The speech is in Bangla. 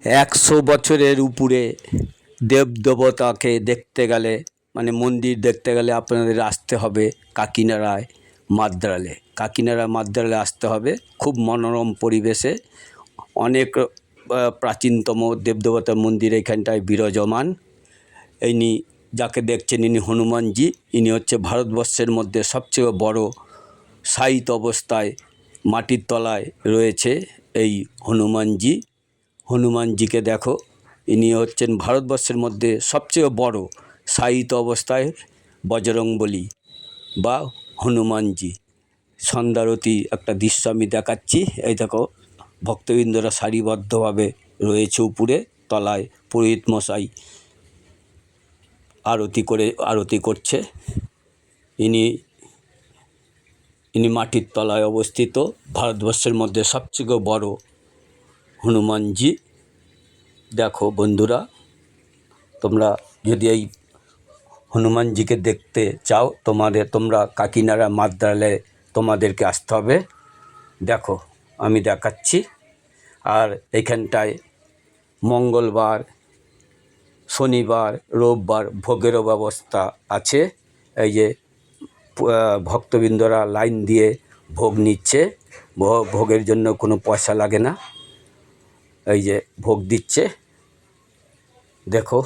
100 বছরের উপরে দেবদেবতাকে দেখতে গেলে মানে মন্দির দেখতে গেলে আপনাদের আসতে হবে কাকিনাড়ায় মাদ্রালে। কাকিনাড়া মাদ্রালে আসতে হবে। খুব মনোরম পরিবেশে অনেক প্রাচীনতম দেবদেবতার মন্দির এখানটায় বিরাজমান। ইনি যাকে দেখছেন ইনি হনুমানজি। ইনি হচ্ছে ভারতবর্ষের মধ্যে সবচেয়ে বড় শায়িত অবস্থায় মাটির তলায় রয়েছে এই হনুমানজি। হনুমানজিকে দেখো, ইনি হচ্ছেন ভারতবর্ষের মধ্যে সবচেয়ে বড় শায়িত অবস্থায় বজরংবলী বা হনুমানজি। সন্ধ্যারতি একটা দৃশ্য আমি দেখাচ্ছি। এই দেখো, ভক্তবৃন্দরা সারিবদ্ধভাবে রয়েছে উপরে তলায়। পুরোহিত মশাই আরতি করছে। ইনি মাটির তলায় অবস্থিত ভারতবর্ষের মধ্যে সবচেয়ে বড় হনুমানজি। দেখো বন্ধুরা, তোমরা যদি এই হনুমানজিকে দেখতে চাও তোমরা কাকিনাড়া মাদ্রালে তোমাদেরকে আসতে হবে। দেখো আমি দেখাচ্ছি। আর এখানটায় মঙ্গলবার, শনিবার, রোববার ভোগেরও ব্যবস্থা আছে। এই যে ভক্তবৃন্দরা লাইন দিয়ে ভোগ নিচ্ছে। ভোগের জন্য কোনো পয়সা লাগে না। এই যে ভোগ দিচ্ছে, দেখো।